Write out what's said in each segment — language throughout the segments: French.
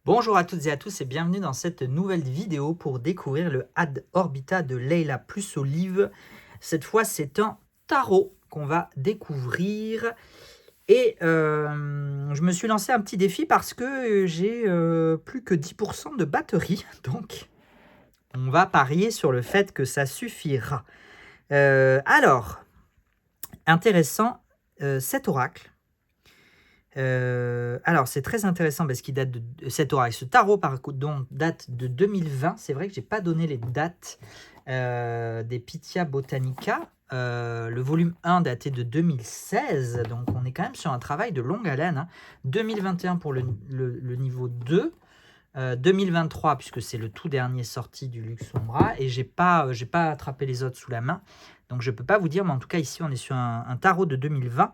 Bonjour à toutes et à tous et bienvenue dans cette nouvelle vidéo pour découvrir le Ad Orbita de Leila plus Olive. Cette fois, c'est un tarot qu'on va découvrir. Et je me suis lancé un petit défi parce que j'ai plus que 10% de batterie. Donc, on va parier sur le fait que ça suffira. Alors, intéressant, cet oracle. Alors, c'est très intéressant parce qu'il date de cet oracle. Ce tarot, par contre, date de 2020. C'est vrai que j'ai pas donné les dates des Pythia Botanica. Le volume 1 daté de 2016. Donc, on est quand même sur un travail de longue haleine. Hein. 2021 pour le niveau 2. 2023, puisque c'est le tout dernier sorti du Luxombra. Et j'ai pas attrapé les autres sous la main. Donc, je peux pas vous dire. Mais en tout cas, ici, on est sur un tarot de 2020.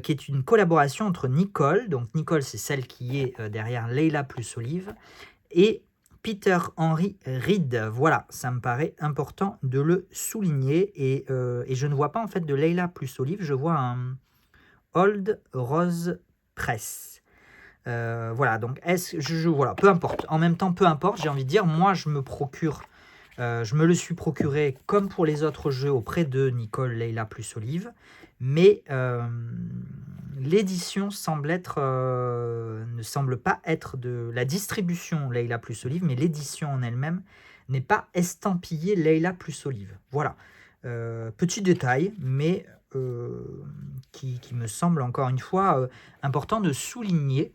Qui est une collaboration entre Nicole, donc Nicole c'est celle qui est derrière Leila plus Olive, et Peter Henry Reed. Voilà, ça me paraît important de le souligner, et je ne vois pas en fait de Leila plus Olive, je vois un Old Rose Press. Voilà, donc voilà, peu importe. En même temps, peu importe, j'ai envie de dire, moi je me le suis procuré comme pour les autres jeux auprès de Nicole, Leila plus Olive, mais l'édition ne semble pas être de la distribution Leila plus Olive, mais l'édition en elle-même n'est pas estampillée Leila plus Olive. Voilà, petit détail, mais qui me semble encore une fois important de souligner,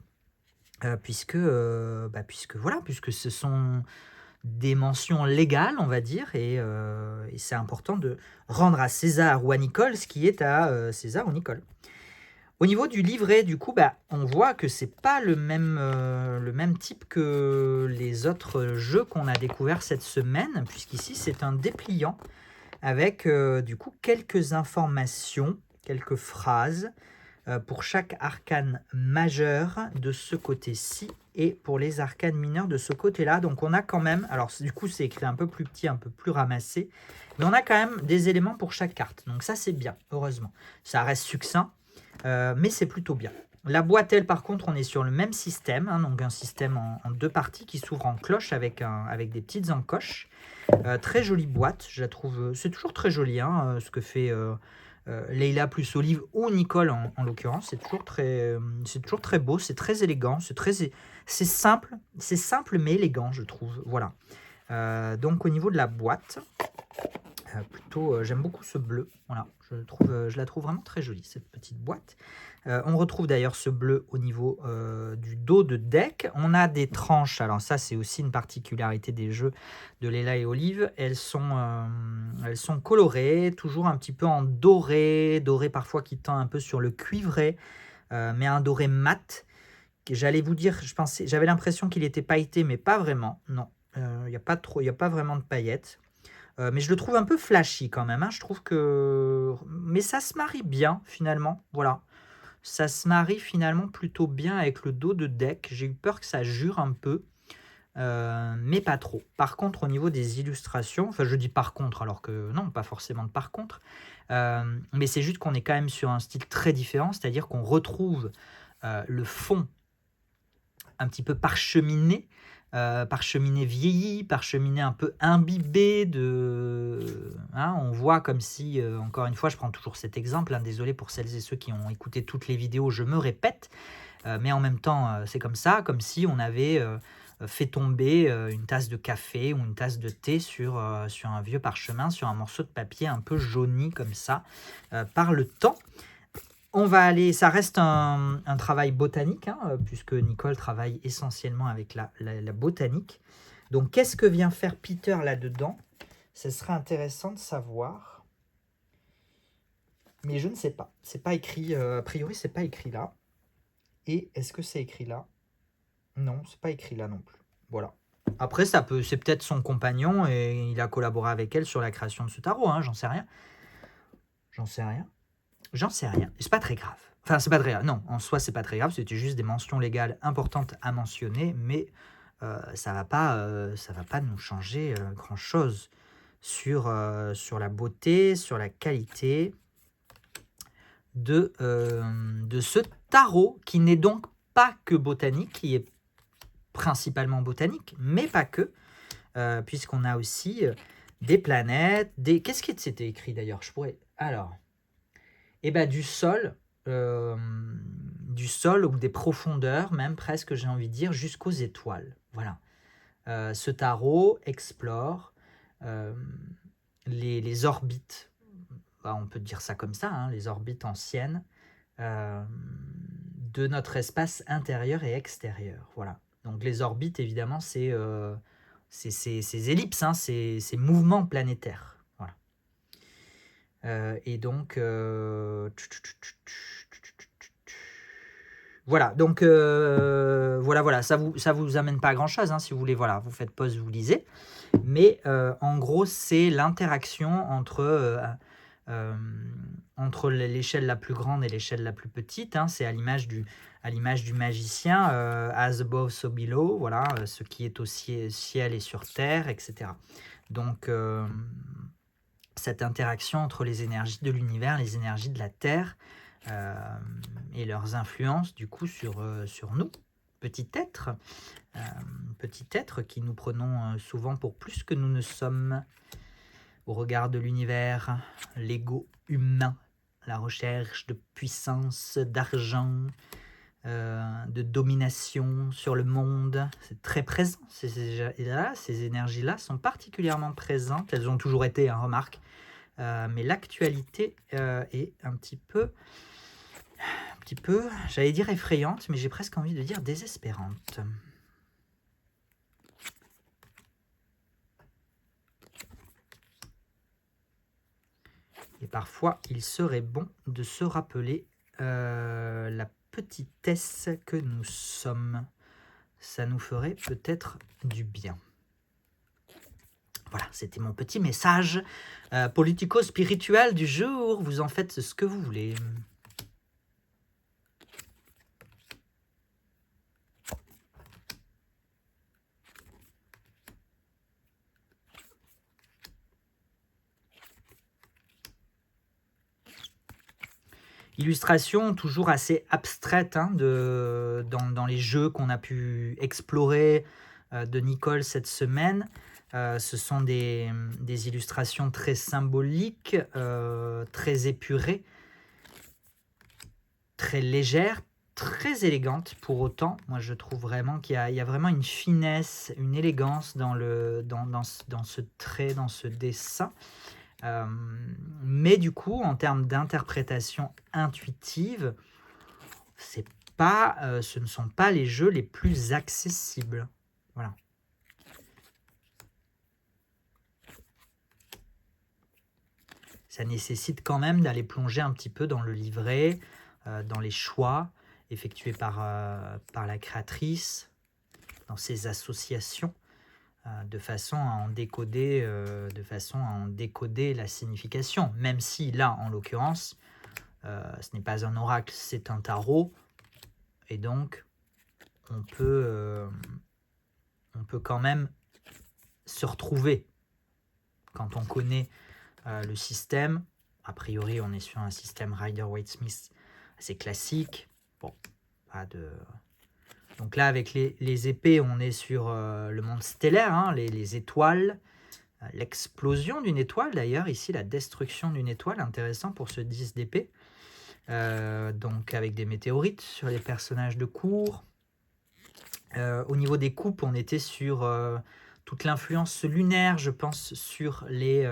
puisque ce sont des mentions légales, on va dire, et c'est important de rendre à César ou à Nicole ce qui est à César ou Nicole. Au niveau du livret, du coup, on voit que c'est pas le même type que les autres jeux qu'on a découverts cette semaine, puisqu'ici c'est un dépliant avec du coup quelques informations, quelques phrases pour chaque arcane majeur de ce côté-ci et pour les arcanes mineurs de ce côté-là. Donc on a quand même, alors du coup c'est écrit un peu plus petit, un peu plus ramassé, mais on a quand même des éléments pour chaque carte. Donc ça c'est bien, heureusement. Ça reste succinct, mais c'est plutôt bien. La boîte, elle, par contre, on est sur le même système, hein, donc un système en deux parties qui s'ouvre en cloche avec des petites encoches. Très jolie boîte, je la trouve. C'est toujours très joli, hein, ce que fait Leila plus Olive ou Nicole en l'occurrence. C'est toujours très beau, c'est très élégant, c'est simple mais élégant, je trouve. Voilà. Donc au niveau de la boîte, plutôt, j'aime beaucoup ce bleu. Voilà, je la trouve vraiment très jolie cette petite boîte. On retrouve d'ailleurs ce bleu au niveau du dos de deck. On a des tranches, alors ça c'est aussi une particularité des jeux de Leila et Olive. Elles sont colorées, toujours un petit peu en doré parfois qui tend un peu sur le cuivré, mais un doré mat. J'allais vous dire, j'avais l'impression qu'il était pailleté, mais pas vraiment. Non, il n'y a pas vraiment de paillettes. Mais je le trouve un peu flashy quand même. Hein. Je trouve que, mais ça se marie bien finalement. Voilà. Ça se marie finalement plutôt bien avec le dos de deck. J'ai eu peur que ça jure un peu, mais pas trop. Par contre, au niveau des illustrations, enfin je dis par contre, alors que non, pas forcément de par contre, mais c'est juste qu'on est quand même sur un style très différent, c'est-à-dire qu'on retrouve le fond un petit peu parcheminé vieilli, parcheminé un peu imbibé hein, on voit comme si, encore une fois, je prends toujours cet exemple, hein, désolé pour celles et ceux qui ont écouté toutes les vidéos, je me répète, mais en même temps, c'est comme ça, comme si on avait fait tomber une tasse de café ou une tasse de thé sur un vieux parchemin, sur un morceau de papier un peu jauni comme ça, par le temps. On va aller, ça reste un travail botanique, hein, puisque Nicole travaille essentiellement avec la botanique. Donc, qu'est-ce que vient faire Peter là-dedans? Ce serait intéressant de savoir. Mais je ne sais pas. C'est pas écrit, a priori, c'est pas écrit là. Et est-ce que c'est écrit là? Non, c'est pas écrit là non plus. Voilà. Après, c'est peut-être son compagnon et il a collaboré avec elle sur la création de ce tarot, hein, j'en sais rien. J'en sais rien. C'est pas très grave. Enfin, c'est pas très grave. Non, en soi, c'est pas très grave. C'était juste des mentions légales importantes à mentionner, mais ça va pas nous changer grand-chose sur la beauté, sur la qualité de ce tarot, qui n'est donc pas que botanique, qui est principalement botanique, mais pas que, puisqu'on a aussi des planètes, des... Qu'est-ce qui c'était écrit d'ailleurs? Je pourrais... Alors, eh ben, du sol ou des profondeurs, même presque, j'ai envie de dire, jusqu'aux étoiles. Voilà. Ce tarot explore les orbites, on peut dire ça comme ça, hein, les orbites anciennes de notre espace intérieur et extérieur. Voilà. Donc les orbites, évidemment, c'est ces ellipses, hein, ces mouvements planétaires. Voilà. Et donc, voilà, donc voilà, ça vous amène pas à grand chose, hein, si vous voulez, voilà, vous faites pause, vous lisez, mais en gros c'est l'interaction entre l'échelle la plus grande et l'échelle la plus petite, hein, c'est à l'image du magicien, as above so below, voilà, ce qui est au ciel et sur terre, etc. Donc cette interaction entre les énergies de l'univers, les énergies de la Terre, et leurs influences du coup sur nous, petits êtres qui nous prenons souvent pour plus que nous ne sommes au regard de l'univers, l'ego humain, la recherche de puissance, d'argent, de domination sur le monde, c'est très présent. Ces énergies-là sont particulièrement présentes, elles ont toujours été, hein, remarque, mais l'actualité est un petit peu, j'allais dire effrayante, mais j'ai presque envie de dire désespérante. Et parfois, il serait bon de se rappeler la petitesse que nous sommes. Ça nous ferait peut-être du bien. Voilà, c'était mon petit message politico-spirituel du jour. Vous en faites ce que vous voulez. Illustration toujours assez abstraite, hein, dans les jeux qu'on a pu explorer de Nicole cette semaine. Ce sont des illustrations très symboliques, très épurées, très légères, très élégantes pour autant. Moi je trouve vraiment qu'il y a vraiment une finesse, une élégance dans ce trait, dans ce dessin. Mais du coup, en termes d'interprétation intuitive, ce ne sont pas les jeux les plus accessibles. Voilà. Ça nécessite quand même d'aller plonger un petit peu dans le livret, dans les choix effectués par la créatrice, dans ses associations, de façon à en décoder la signification, même si là, en l'occurrence, ce n'est pas un oracle, c'est un tarot, et donc on peut quand même se retrouver quand on connaît le système. A priori, on est sur un système Rider-Waite-Smith assez classique. Bon, pas de... Donc là, avec les épées, on est sur le monde stellaire, hein, les étoiles, l'explosion d'une étoile d'ailleurs, ici la destruction d'une étoile, intéressant pour ce 10 d'épée. Donc avec des météorites sur les personnages de cours. Au niveau des coupes, on était sur toute l'influence lunaire, je pense, sur les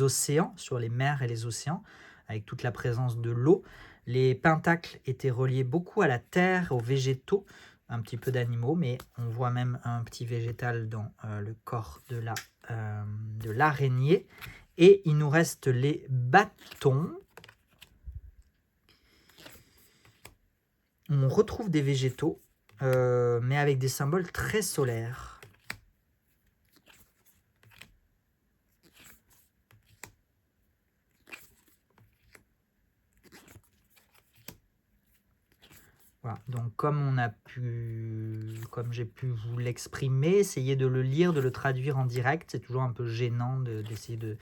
océans, sur les mers et les océans, avec toute la présence de l'eau. Les pentacles étaient reliés beaucoup à la terre, aux végétaux, un petit peu d'animaux, mais on voit même un petit végétal dans le corps de l'araignée. Et il nous reste les bâtons. On retrouve des végétaux, mais avec des symboles très solaires. Voilà. Donc comme j'ai pu vous l'exprimer, essayez de le lire, de le traduire en direct. C'est toujours un peu gênant d'essayer de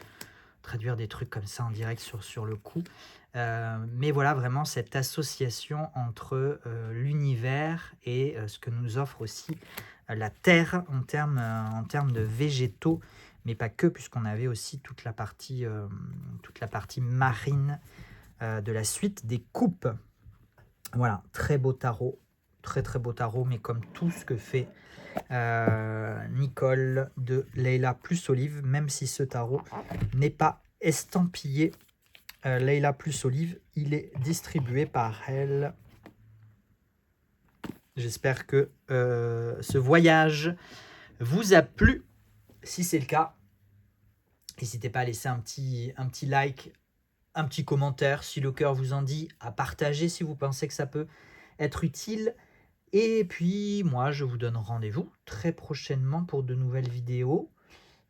traduire des trucs comme ça en direct sur le coup. Mais voilà, vraiment cette association entre l'univers et ce que nous offre aussi la Terre en termes de végétaux, mais pas que, puisqu'on avait aussi toute la partie marine de la suite des coupes. Voilà, très beau tarot, très très beau tarot, mais comme tout ce que fait Nicole de Leila plus Olive, même si ce tarot n'est pas estampillé Leila plus Olive, il est distribué par elle. J'espère que ce voyage vous a plu. Si c'est le cas, n'hésitez pas à laisser un petit like, un petit commentaire si le cœur vous en dit, à partager si vous pensez que ça peut être utile. Et puis moi, je vous donne rendez-vous très prochainement pour de nouvelles vidéos.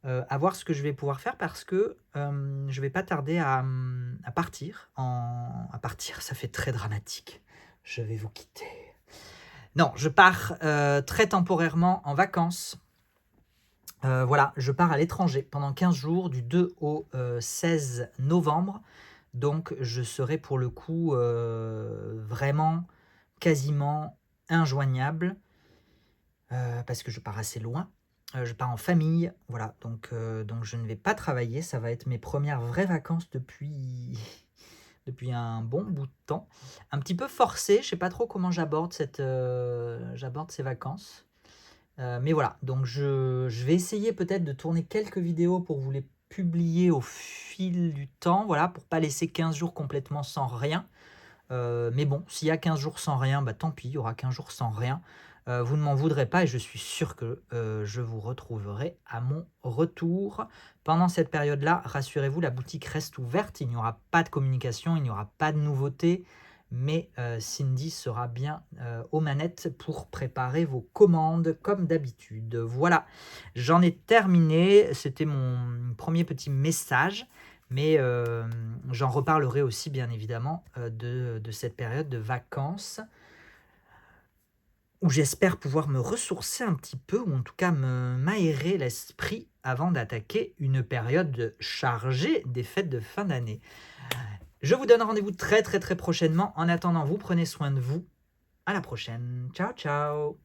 À voir ce que je vais pouvoir faire parce que je vais pas tarder à partir. À partir, ça fait très dramatique. Je vais vous quitter. Non, je pars très temporairement en vacances. Voilà, je pars à l'étranger pendant 15 jours, du 2 au 16 novembre. Donc, je serai pour le coup vraiment quasiment injoignable parce que je pars assez loin. Je pars en famille, voilà, donc je ne vais pas travailler. Ça va être mes premières vraies vacances depuis un bon bout de temps. Un petit peu forcé, je ne sais pas trop comment j'aborde ces vacances. Mais voilà, donc je vais essayer peut-être de tourner quelques vidéos pour vous les publier au fil du temps, voilà, pour pas laisser 15 jours complètement sans rien. Mais bon, s'il y a 15 jours sans rien, bah tant pis, il y aura 15 jours sans rien. Vous ne m'en voudrez pas et je suis sûr que je vous retrouverai à mon retour. Pendant cette période-là, rassurez-vous, la boutique reste ouverte. Il n'y aura pas de communication, il n'y aura pas de nouveautés. Mais Cindy sera bien aux manettes pour préparer vos commandes comme d'habitude. Voilà, j'en ai terminé. C'était mon premier petit message. Mais j'en reparlerai aussi, bien évidemment, de cette période de vacances où j'espère pouvoir me ressourcer un petit peu, ou en tout cas m'aérer l'esprit avant d'attaquer une période chargée des fêtes de fin d'année. Je vous donne rendez-vous très très très prochainement. En attendant, vous prenez soin de vous. À la prochaine. Ciao ciao.